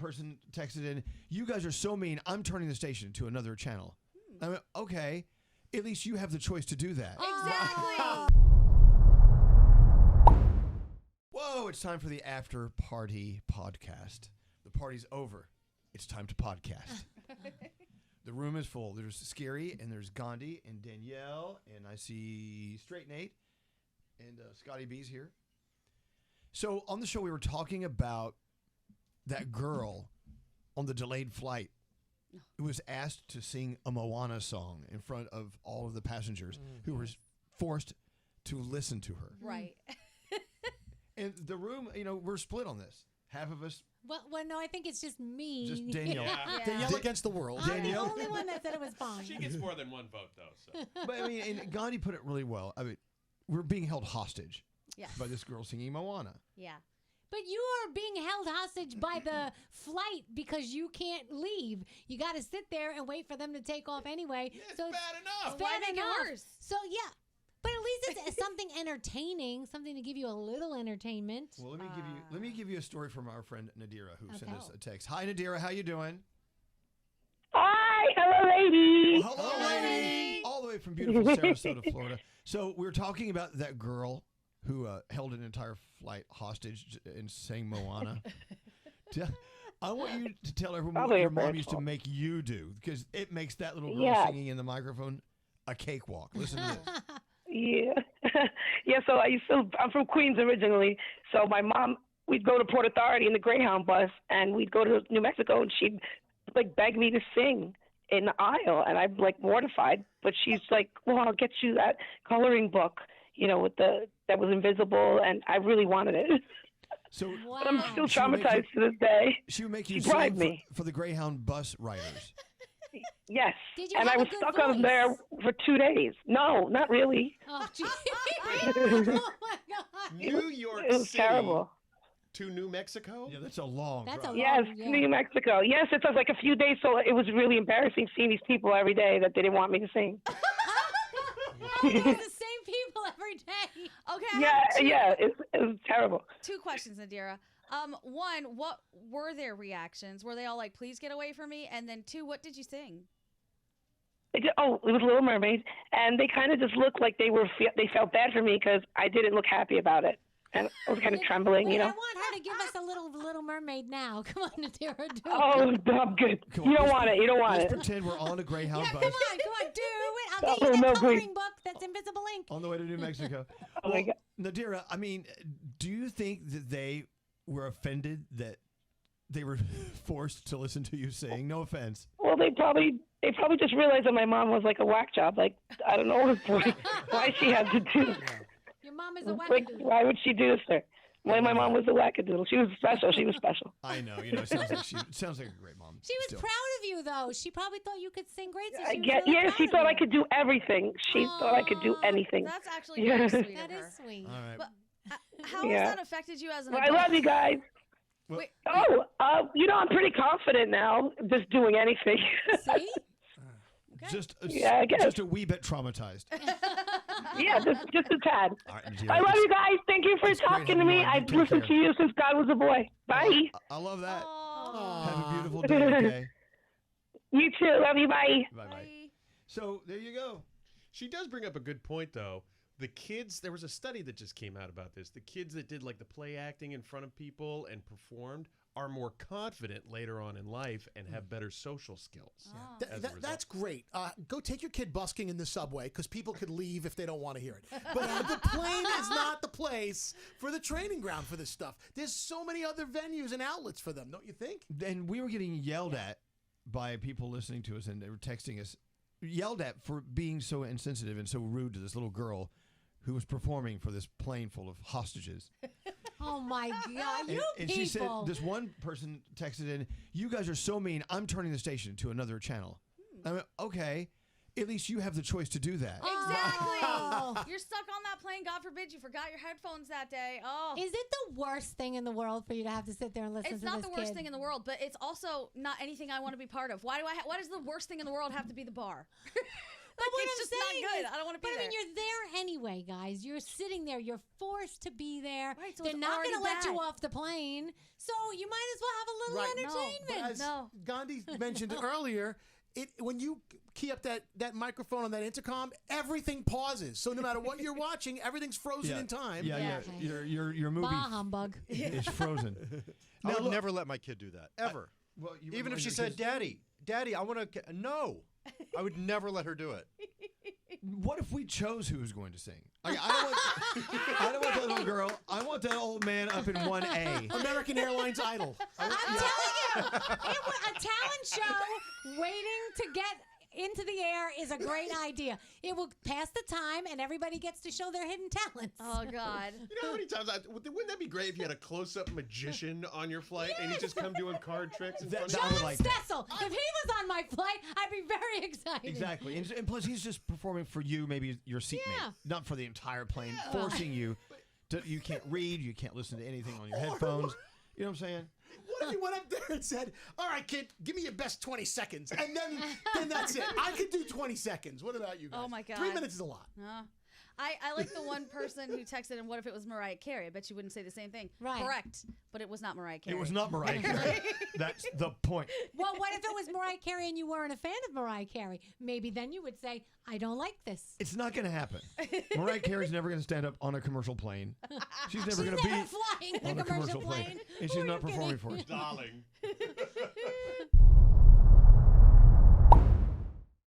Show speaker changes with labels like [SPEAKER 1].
[SPEAKER 1] person texted in, you guys are so mean, I'm turning the station to another channel. I went, okay, at least you have the choice to do that.
[SPEAKER 2] Exactly.
[SPEAKER 1] Whoa, it's time for the After Party Podcast. The party's over. It's time to podcast. The room is full. There's Scary, and there's Gandhi, and Danielle, and I see Straight Nate, and Scotty B's here. So on the show, we were talking about that girl on the delayed flight who was asked to sing a Moana song in front of all of the passengers who were forced to listen to her.
[SPEAKER 2] Right.
[SPEAKER 1] And the room, we're split on this. Half of us.
[SPEAKER 3] Well, no, I think it's just me.
[SPEAKER 1] Just Danielle.
[SPEAKER 4] Yeah. Danielle against the world.
[SPEAKER 3] I'm the only one that said it was fine.
[SPEAKER 5] She gets more than one vote, though. So.
[SPEAKER 1] But and Gandhi put it really well. I mean, we're being held hostage by this girl singing Moana.
[SPEAKER 2] Yeah.
[SPEAKER 3] But you are being held hostage by the flight because you can't leave. You got to sit there and wait for them to take off anyway.
[SPEAKER 5] Yeah, it's
[SPEAKER 3] so
[SPEAKER 5] bad enough.
[SPEAKER 2] Why make it worse?
[SPEAKER 3] So, yeah. But at least it's something entertaining, something to give you a little entertainment.
[SPEAKER 1] Well, let me give you a story from our friend Nadira, who sent us a text. Hi, Nadira. How you doing?
[SPEAKER 6] Hi. Hello, lady.
[SPEAKER 1] Well, hello, lady. All the way from beautiful Sarasota, Florida. So we're talking about that girl who held an entire flight hostage and sang Moana. I want you to tell everyone what your mom used to make you do, because it makes that little girl singing in the microphone a cakewalk. Listen to this.
[SPEAKER 6] Yeah. Yeah, so I'm from Queens originally. So my mom, we'd go to Port Authority in the Greyhound bus, and we'd go to New Mexico, and she'd beg me to sing in the aisle, and I'm mortified. But she's like, well, I'll get you that coloring book, with that was invisible, and I really wanted it.
[SPEAKER 1] So,
[SPEAKER 6] but I'm still traumatized to this day.
[SPEAKER 1] She would make you
[SPEAKER 6] sing
[SPEAKER 1] for the Greyhound bus riders.
[SPEAKER 6] Yes.
[SPEAKER 3] Did you
[SPEAKER 6] and
[SPEAKER 3] have
[SPEAKER 6] I was
[SPEAKER 3] a good
[SPEAKER 6] stuck
[SPEAKER 3] voice?
[SPEAKER 6] on there for 2 days. No, not really.
[SPEAKER 3] Oh, geez. Oh, my God.
[SPEAKER 5] New York
[SPEAKER 6] It was
[SPEAKER 5] City
[SPEAKER 6] terrible.
[SPEAKER 5] to New Mexico?
[SPEAKER 1] Yeah, that's a long drive.
[SPEAKER 6] Yes, New Mexico. Yes, it was like a few days, so it was really embarrassing seeing these people every day that they didn't want me to sing.
[SPEAKER 3] It's the same people every day.
[SPEAKER 2] Okay.
[SPEAKER 6] It was terrible.
[SPEAKER 2] 2 questions, Nadira. One, what were their reactions? Were they all like, please get away from me? And then 2, what did you sing?
[SPEAKER 6] It was Little Mermaid, and they kind of just looked like they felt bad for me because I didn't look happy about it, and I was kind of trembling,
[SPEAKER 3] Wait, I want her to give us a Little Mermaid now. Come on, Nadira, do it.
[SPEAKER 6] Oh, I'm good. You don't want it. You don't want it.
[SPEAKER 1] Let's pretend we're on a Greyhound bus.
[SPEAKER 3] Come on, do it. I'll get you that coloring book that's invisible ink.
[SPEAKER 1] On the way to New Mexico.
[SPEAKER 6] Oh my God.
[SPEAKER 1] Nadira, I mean, do you think that they were offended that they were forced to listen to you sing? No offense.
[SPEAKER 6] Well, they probably just realized that my mom was like a whack job. Like, I don't know why she had to do.
[SPEAKER 3] Your mom is a wackadoodle.
[SPEAKER 6] Like, why would she do this to her? Why my mom was a wackadoodle? She was special. She was special.
[SPEAKER 1] I know. It sounds like a great mom.
[SPEAKER 3] She was proud of you, though. She probably thought you could sing great. So
[SPEAKER 6] She thought I could do everything. She thought I could do anything.
[SPEAKER 2] That's actually very sweet of
[SPEAKER 3] That
[SPEAKER 2] her.
[SPEAKER 3] is sweet.
[SPEAKER 1] All right.
[SPEAKER 2] But how has that affected you as an
[SPEAKER 6] Well,
[SPEAKER 2] adult?
[SPEAKER 6] I love you guys.
[SPEAKER 1] Well,
[SPEAKER 6] I'm pretty confident now, just doing anything.
[SPEAKER 3] See?
[SPEAKER 6] I guess.
[SPEAKER 1] Just a wee bit traumatized.
[SPEAKER 6] Yeah, just a tad.
[SPEAKER 1] All right, Nadira,
[SPEAKER 6] I love you guys. Thank you for talking to me. I've listened to you since God was a boy. Bye.
[SPEAKER 1] I love that.
[SPEAKER 2] Aww.
[SPEAKER 1] Have a beautiful day, okay?
[SPEAKER 6] You too. Love you. Bye.
[SPEAKER 1] Bye-bye. So, there you go.
[SPEAKER 5] She does bring up a good point, though. The kids, there was a study that just came out about this. The kids that did the play acting in front of people and performed are more confident later on in life and have better social skills.
[SPEAKER 4] That's great. Go take your kid busking in the subway because people could leave if they don't want to hear it. But the plane is not the place for the training ground for this stuff. There's so many other venues and outlets for them, don't you think?
[SPEAKER 1] And we were getting yelled at by people listening to us, and they were texting us, yelled at for being so insensitive and so rude to this little girl who was performing for this plane full of hostages.
[SPEAKER 3] Oh, my God.
[SPEAKER 1] And
[SPEAKER 3] people.
[SPEAKER 1] she said, this one person texted in, you guys are so mean, I'm turning the station to another channel. I went, okay, at least you have the choice to do that.
[SPEAKER 2] Exactly.
[SPEAKER 3] Oh.
[SPEAKER 2] You're stuck on that plane. God forbid you forgot your headphones that day. Oh.
[SPEAKER 3] Is it the worst thing in the world for you to have to sit there and listen to
[SPEAKER 2] It's
[SPEAKER 3] this
[SPEAKER 2] not the worst
[SPEAKER 3] kid?
[SPEAKER 2] thing in the world, but it's also not anything I want to be part of. Why does the worst thing in the world have to be the bar?
[SPEAKER 3] what
[SPEAKER 2] it's
[SPEAKER 3] I'm
[SPEAKER 2] just
[SPEAKER 3] saying
[SPEAKER 2] not good.
[SPEAKER 3] is-
[SPEAKER 2] I don't want to be
[SPEAKER 3] But I
[SPEAKER 2] there.
[SPEAKER 3] mean, you're there anyway, guys. You're sitting there. You're forced to be there.
[SPEAKER 2] Right, so
[SPEAKER 3] They're
[SPEAKER 2] it's
[SPEAKER 3] not going to
[SPEAKER 2] already
[SPEAKER 3] let you
[SPEAKER 2] bad.
[SPEAKER 3] off the plane, so you might as well have a little
[SPEAKER 4] Right.
[SPEAKER 2] No,
[SPEAKER 3] entertainment.
[SPEAKER 4] But as
[SPEAKER 2] No.
[SPEAKER 4] Gandhi mentioned earlier, when you key up that microphone on that intercom, everything pauses. So no matter what you're watching, everything's frozen in time.
[SPEAKER 1] Yeah.
[SPEAKER 3] Okay.
[SPEAKER 1] Your movie
[SPEAKER 3] Bah humbug.
[SPEAKER 1] is frozen.
[SPEAKER 7] I
[SPEAKER 1] Now,
[SPEAKER 7] would
[SPEAKER 1] look-
[SPEAKER 7] never let my kid do that ever.
[SPEAKER 1] Well, you
[SPEAKER 7] Even
[SPEAKER 1] wouldn't
[SPEAKER 7] if
[SPEAKER 1] let
[SPEAKER 7] she
[SPEAKER 1] your
[SPEAKER 7] said,
[SPEAKER 1] kids-
[SPEAKER 7] "Daddy, I want to," no, I would never let her do it.
[SPEAKER 1] What if we chose who was going to sing? I don't want that little girl. I want that old man up in 1A.
[SPEAKER 4] American Airlines Idol.
[SPEAKER 3] I'm telling you, a talent show waiting to get into the air is a great idea. It will pass the time, and everybody gets to show their hidden talents.
[SPEAKER 2] Oh God.
[SPEAKER 5] You know how many times wouldn't that be great if you had a close-up magician on your flight and he just come doing card tricks in front of
[SPEAKER 1] I
[SPEAKER 5] you?
[SPEAKER 1] would
[SPEAKER 3] John
[SPEAKER 1] like that.
[SPEAKER 3] Stessel. If he was on my flight, I'd be very excited.
[SPEAKER 1] Exactly. And plus, he's just performing for you, maybe your seatmate,
[SPEAKER 3] Yeah.
[SPEAKER 1] not for the entire plane, forcing you to. You can't read, you can't listen to anything on your headphones. You know what I'm saying?
[SPEAKER 4] What if he went up there and said, "All right, kid, give me your best 20 seconds," and then that's it. I could do 20 seconds. What about you guys?
[SPEAKER 2] Oh, my God.
[SPEAKER 4] 3 minutes is a lot.
[SPEAKER 2] I like the one person who texted, and what if it was Mariah Carey? I bet you wouldn't say the same thing.
[SPEAKER 3] Right.
[SPEAKER 2] Correct. But it was not Mariah Carey.
[SPEAKER 1] It was not Mariah Carey. That's the point.
[SPEAKER 3] Well, what if it was Mariah Carey and you weren't a fan of Mariah Carey? Maybe then you would say, I don't like this.
[SPEAKER 1] It's not going to happen. Mariah Carey's never going to stand up on a commercial plane. She's never
[SPEAKER 3] She's
[SPEAKER 1] going to
[SPEAKER 3] never
[SPEAKER 1] be
[SPEAKER 3] flying in
[SPEAKER 1] on
[SPEAKER 3] a
[SPEAKER 1] a commercial
[SPEAKER 3] plane.
[SPEAKER 1] and she's
[SPEAKER 3] Who are
[SPEAKER 1] not
[SPEAKER 3] you
[SPEAKER 1] performing
[SPEAKER 3] kidding?
[SPEAKER 1] for us.
[SPEAKER 5] Darling.